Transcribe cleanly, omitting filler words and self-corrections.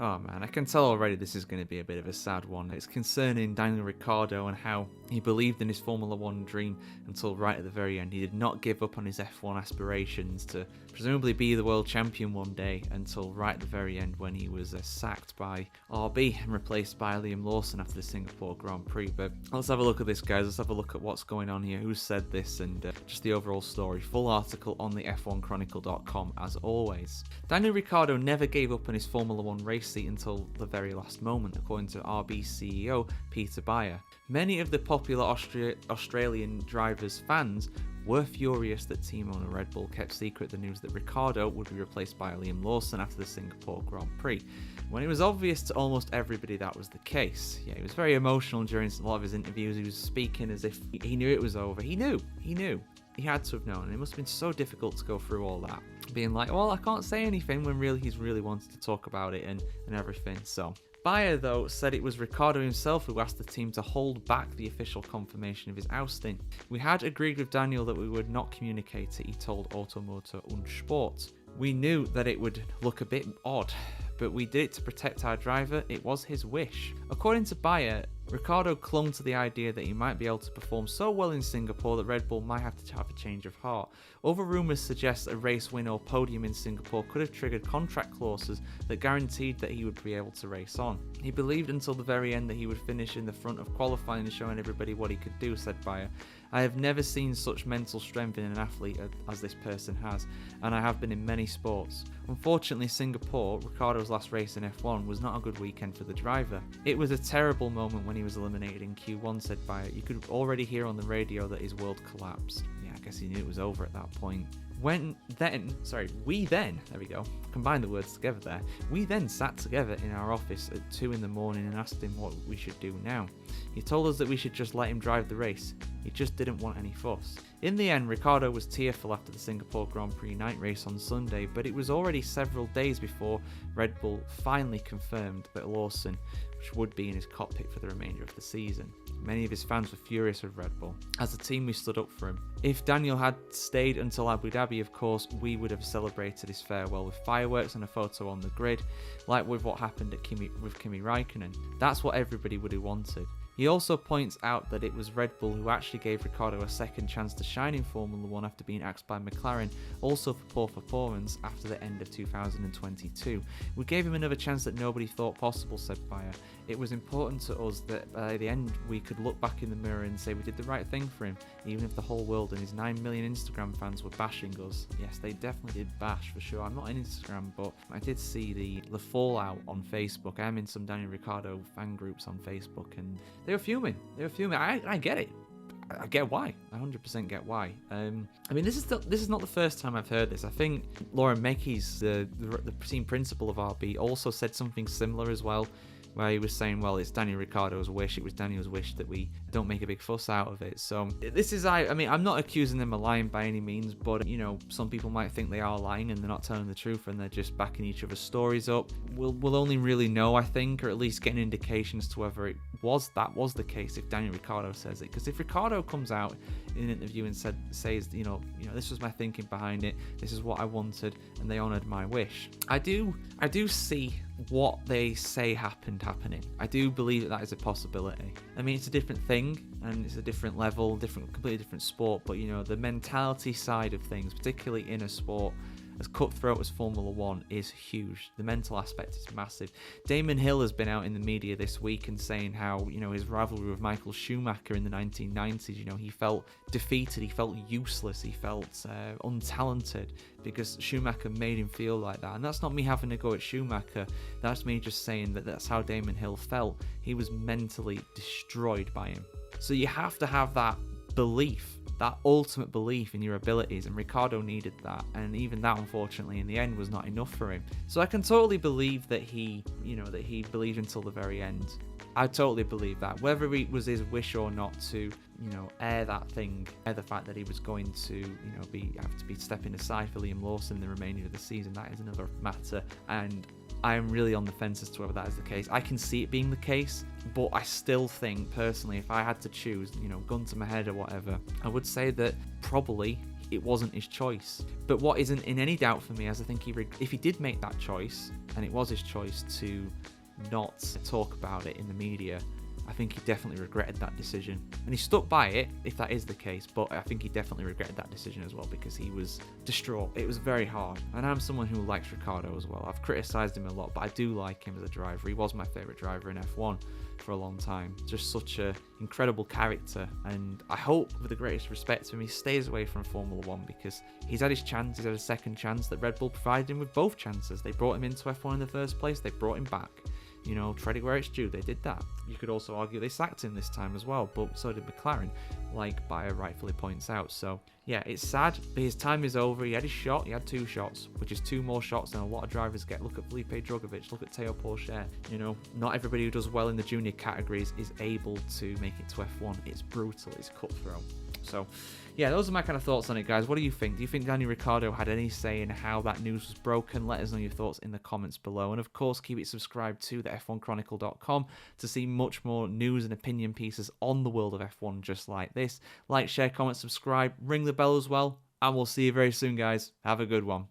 Oh man, I can tell already this is going to be a bit of a sad one. It's concerning Daniel Ricciardo and how he believed in his Formula 1 dream until right at the very end. He did not give up on his F1 aspirations to presumably be the world champion one day until right at the very end when he was sacked by RB and replaced by Liam Lawson after the Singapore Grand Prix. But let's have a look at this, guys. Let's have a look at what's going on here, who said this, and just the overall story. Full article on the F1Chronicle.com as always. Daniel Ricciardo never gave up on his Formula 1 race seat until the very last moment, according to RB CEO Peter Bayer. Many of the popular Australian drivers' fans were furious that team owner Red Bull kept secret the news that Ricciardo would be replaced by Liam Lawson after the Singapore Grand Prix, when it was obvious to almost everybody that was the case. Yeah, he was very emotional during a lot of his interviews. He was speaking as if he knew it was over. He knew. He had to have known, and it must have been so difficult to go through all that, being like, well, I can't say anything, when really he's really wanted to talk about it and everything. So Bayer, though, said it was Ricciardo himself who asked the team to hold back the official confirmation of his ousting. We had agreed with Daniel that we would not communicate it, he told Automotor und Sport. We knew that it would look a bit odd, but we did it to protect our driver. It was his wish. According to Bayer, Ricciardo clung to the idea that he might be able to perform so well in Singapore that Red Bull might have to have a change of heart. Other rumours suggest a race win or podium in Singapore could have triggered contract clauses that guaranteed that he would be able to race on. He believed until the very end that he would finish in the front of qualifying and showing everybody what he could do, said Bayer. I have never seen such mental strength in an athlete as this person has, and I have been in many sports. Unfortunately, Singapore, Ricciardo's last race in F1, was not a good weekend for the driver. It was a terrible moment when he was eliminated in Q1, said Bayer. You could already hear on the radio that his world collapsed. Yeah, I guess he knew it was over at that point. We then, there we go, combine the words together there. We then sat together in our office at 2 in the morning and asked him what we should do now. He told us that we should just let him drive the race. He just didn't want any fuss. In the end, Ricciardo was tearful after the Singapore Grand Prix night race on Sunday, but it was already several days before Red Bull finally confirmed that Lawson would be in his cockpit for the remainder of the season. Many of his fans were furious with Red Bull. As a team, we stood up for him. If Daniel had stayed until Abu Dhabi, of course, we would have celebrated his farewell with fireworks and a photo on the grid, like with what happened with Kimi Raikkonen. That's what everybody would have wanted. He also points out that it was Red Bull who actually gave Ricciardo a second chance to shine in Formula 1 after being axed by McLaren, also for poor performance after the end of 2022. We gave him another chance that nobody thought possible, said Bayer. It was important to us that by the end we could look back in the mirror and say we did the right thing for him, even if the whole world and his 9 million Instagram fans were bashing us. Yes, they definitely did bash, for sure. I'm not on Instagram, but I did see the fallout on Facebook. I'm in some Daniel Ricciardo fan groups on Facebook, and they were fuming. I get it. I get why. I 100% get why. I mean, this is not the first time I've heard this. I think Lauren Mekes, the team principal of RB, also said something similar as well, where he was saying, well, it's Daniel Ricciardo's wish. It was Daniel's wish that we don't make a big fuss out of it. So this is, I mean, I'm not accusing them of lying by any means, but, you know, some people might think they are lying and they're not telling the truth and they're just backing each other's stories up. We'll only really know, I think, or at least get an indication as to whether that was the case if Daniel Ricciardo says it. Because if Ricciardo comes out in an interview and says, you know, this was my thinking behind it, this is what I wanted, and they honoured my wish, I do see what they say happening. I do believe that is a possibility. I mean, it's a different thing and it's a different level, completely different sport, but you know, the mentality side of things, particularly in a sport as cutthroat as Formula 1, is huge. The mental aspect is massive. Damon Hill has been out in the media this week and saying how, you know, his rivalry with Michael Schumacher in the 1990s, you know, he felt defeated, he felt useless, he felt untalented because Schumacher made him feel like that. And that's not me having to go at Schumacher, that's me just saying that that's how Damon Hill felt. He was mentally destroyed by him. So you have to have that belief, that ultimate belief in your abilities, and Ricciardo needed that, and even that, unfortunately, in the end was not enough for him. So I can totally believe that he believed until the very end. I totally believe that. Whether it was his wish or not to, air the fact that he was going to, have to be stepping aside for Liam Lawson the remainder of the season, that is another matter, and I am really on the fence as to whether that is the case. I can see it being the case, but I still think, personally, if I had to choose, gun to my head or whatever, I would say that probably it wasn't his choice. But what isn't in any doubt for me is I think if he did make that choice, and it was his choice to not talk about it in the media, I think he definitely regretted that decision. And he stuck by it, if that is the case, but I think he definitely regretted that decision as well, because he was distraught. It was very hard. And I'm someone who likes Ricciardo as well. I've criticised him a lot, but I do like him as a driver. He was my favourite driver in F1 for a long time. Just such an incredible character. And I hope, with the greatest respect to him, he stays away from Formula 1, because he's had his chance. He's had a second chance that Red Bull provided him with both chances. They brought him into F1 in the first place. They brought him back. You know, tread it where it's due. They did that. You could also argue they sacked him this time as well, but so did McLaren, like Bayer rightfully points out. So, yeah, it's sad, but his time is over. He had his shot. He had 2 shots, which is 2 more shots than a lot of drivers get. Look at Felipe Drugovich. Look at Teo Pourchaire. You know, not everybody who does well in the junior categories is able to make it to F1. It's brutal. It's cutthroat. So, yeah, those are my kind of thoughts on it, guys. What do you think? Do you think Daniel Ricciardo had any say in how that news was broken? Let us know your thoughts in the comments below. And, of course, keep it subscribed to the F1Chronicle.com to see much more news and opinion pieces on the world of F1 just like this. Like, share, comment, subscribe, ring the bell as well. And we'll see you very soon, guys. Have a good one.